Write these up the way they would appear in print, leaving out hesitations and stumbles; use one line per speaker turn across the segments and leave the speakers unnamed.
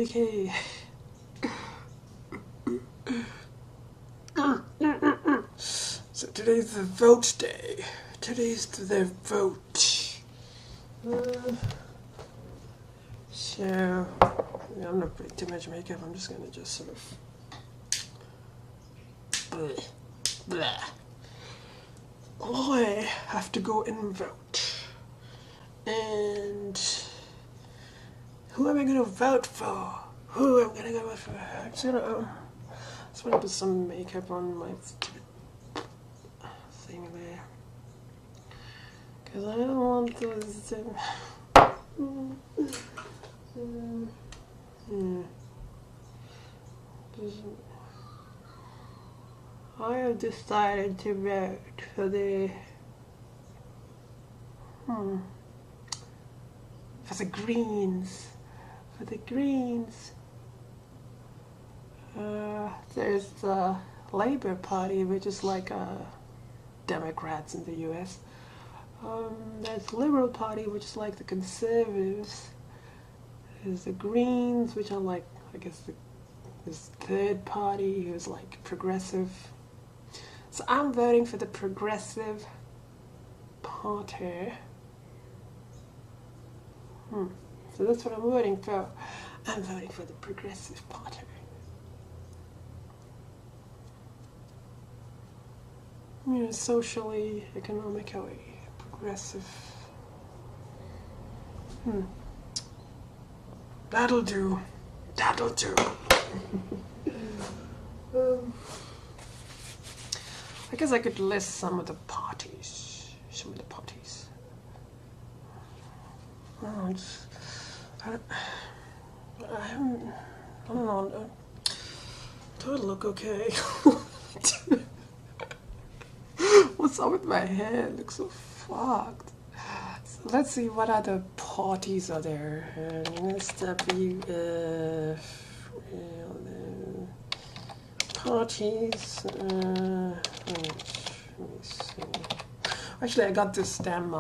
Okay. So today's the vote day. Today's the vote. So I'm not putting too much makeup. I'm just gonna just sort of bleh, bleh. I have to go and vote. And who am I gonna vote for? Who am I gonna go vote for? I'm just gonna put some makeup on my thing there. Because I don't want those I have decided to vote for the Greens. For the Greens. There's the Labour Party, which is like Democrats in the US. There's the Liberal Party, which is like the Conservatives. There's the Greens, which are like, I guess, this third party who's like progressive. So I'm voting for the Progressive Party. So that's what I'm voting for. I'm voting for the Progressive Party. Socially, economically progressive. That'll do. That'll do. I guess I could list some of the parties. I don't know. Do I look okay? What's up with my hair? It looks so fucked. So let's see what other parties are there. Parties. Let me see. Actually, I got this damn.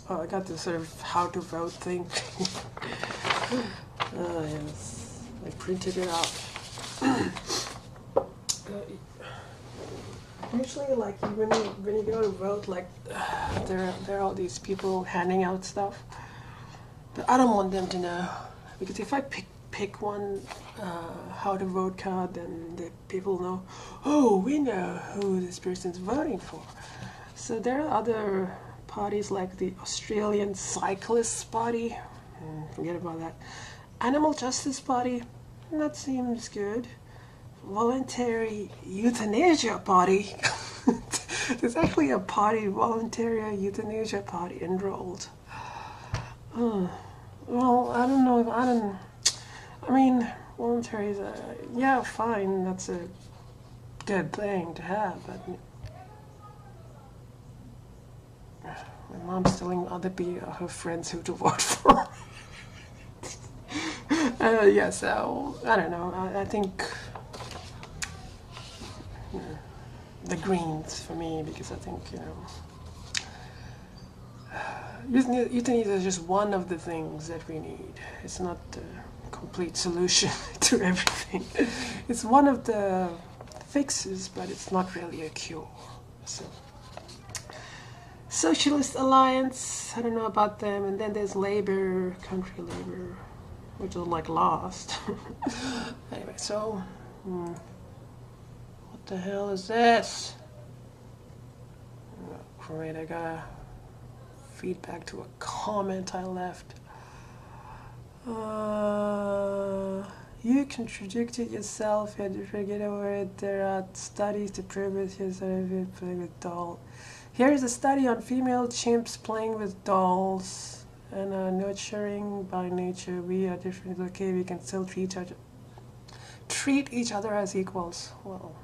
I got this sort of how to vote thing. Yes, I printed it out. Usually, like when you go to vote, like there are all these people handing out stuff, but I don't want them to know, because if I pick one how to vote card, then the people know, oh, we know who this person's voting for. So there are other parties like the Australian Cyclists Party, forget about that. Animal Justice Party, that seems good. Voluntary Euthanasia Party. There's actually a party, Voluntary Euthanasia Party, enrolled. Well, I don't know if I mean, voluntary is yeah, fine, that's a good thing to have, but my mom's telling other people, her friends, who to vote for. Yeah, so I don't know. I think the Greens for me, because I think euthanasia is just one of the things that we need. It's not the complete solution to everything. It's one of the fixes, but it's not really a cure. So. Socialist Alliance, I don't know about them, and then there's Labour, Country Labour, which is like lost. Anyway, so what the hell is this? Oh, great, I got a feedback to a comment I left. You contradicted yourself. You had to forget over it. There are studies to prove it. You're sort of playing with dolls. Here is a study on female chimps playing with dolls and nurturing by nature. We are different. Okay, we can still treat each other as equals. Well,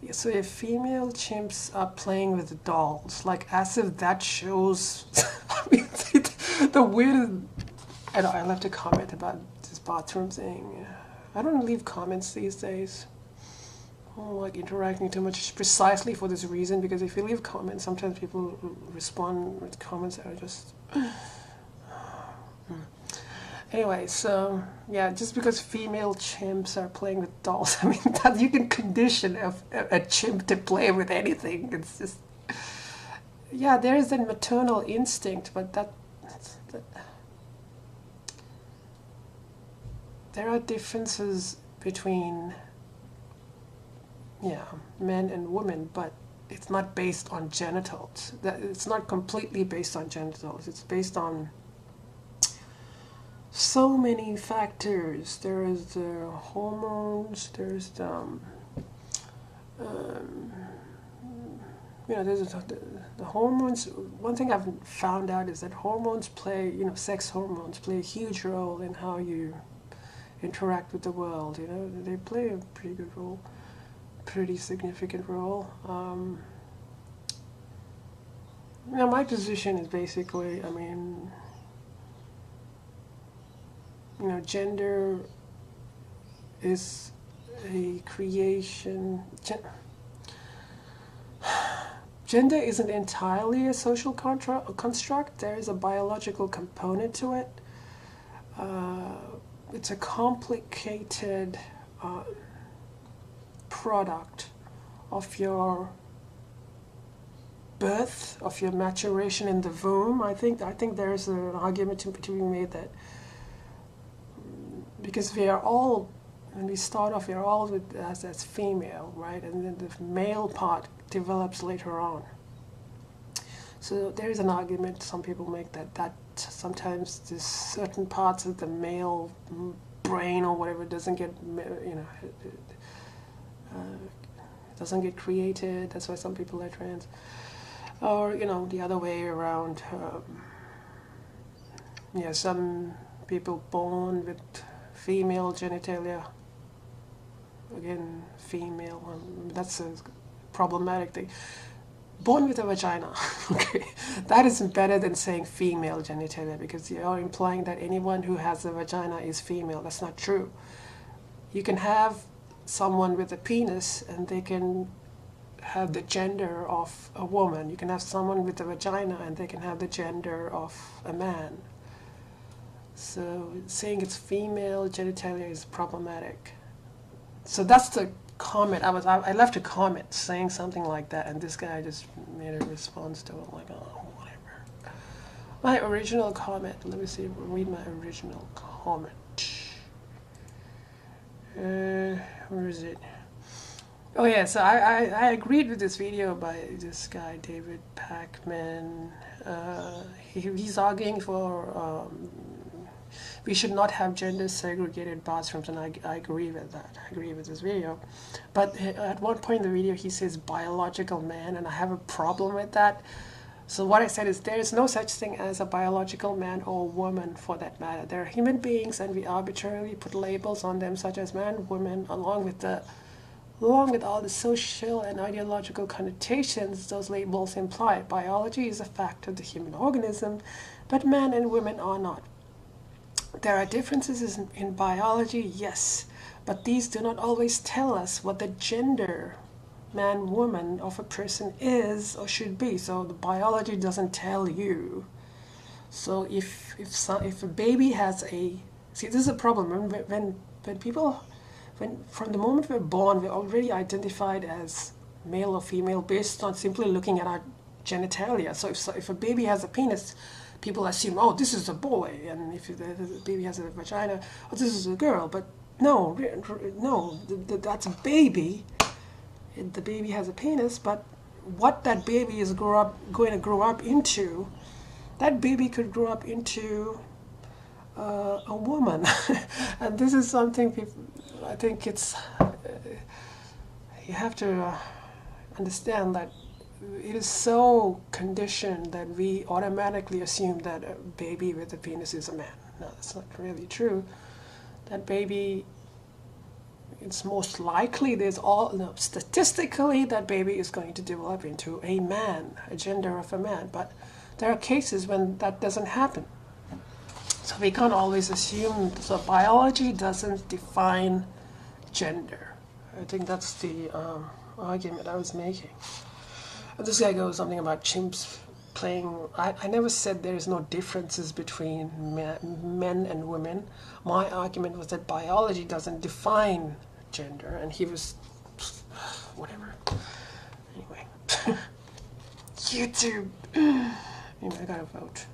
yeah, so if female chimps are playing with dolls, like as if that shows. I mean, the weird. I left a comment about this bathroom thing. I don't leave comments these days. I don't like interacting too much, precisely for this reason, because if you leave comments, sometimes people respond with comments that are just Anyway, so yeah, just because female chimps are playing with dolls, I mean, that you can condition a chimp to play with anything. It's just, yeah, there is a maternal instinct, but that there are differences between, yeah, men and women, but it's not based on genitals. That it's not completely based on genitals. It's based on so many factors. There is the hormones. There's there's the hormones. One thing I've found out is that hormones play, sex hormones play a huge role in how you interact with the world. They play a pretty good role, pretty significant role. My position is basically, gender is a creation. Gender isn't entirely a social construct. There is a biological component to it. It's a complicated product of your birth, of your maturation in the womb. I think there's an argument to be made that because we are all, when we start off, we are all as female, right? And then the male part develops later on. So there is an argument some people make that sometimes there's certain parts of the male brain or whatever doesn't get, doesn't get created. That's why some people are trans. Or, the other way around. Some people born with female genitalia. Again, female. That's a problematic thing. Born with a vagina. Okay, that isn't better than saying female genitalia, because you're implying that anyone who has a vagina is female. That's not true. You can have someone with a penis and they can have the gender of a woman. You can have someone with a vagina and they can have the gender of a man. So saying it's female genitalia is problematic. So that's the comment. I left a comment saying something like that, and this guy just made a response to it. I'm like, oh, whatever. My original comment. Let me see. Read my original comment. Where is it? Oh yeah. So I agreed with this video by this guy David Pacman. He's arguing for. We should not have gender segregated bathrooms, and I agree with that. I agree with this video. But at one point in the video he says biological man, and I have a problem with that. So what I said is there is no such thing as a biological man or woman, for that matter. They're human beings, and we arbitrarily put labels on them such as man, woman, along with all the social and ideological connotations those labels imply. Biology is a fact of the human organism, but men and women are not. There are differences in biology, yes, but these do not always tell us what the gender, man, woman, of a person is or should be. So the biology doesn't tell you. So if a baby has this is a problem. When people, from the moment we're born, we're already identified as male or female based on simply looking at our genitalia. So if a baby has a penis, people assume, oh, this is a boy, and if the baby has a vagina, oh, this is a girl. But no, that's a baby. The baby has a penis, but what that baby is going to grow up into, that baby could grow up into a woman. And this is something I think you have to understand that it is so conditioned that we automatically assume that a baby with a penis is a man. No, that's not really true. That baby, it's most likely statistically that baby is going to develop into a man, a gender of a man. But there are cases when that doesn't happen. So we can't always assume. So biology doesn't define gender. I think that's the argument I was making. This guy goes something about chimps playing. I never said there's no differences between men and women. My argument was that biology doesn't define gender, and he was whatever. Anyway, YouTube. Anyway, I gotta vote.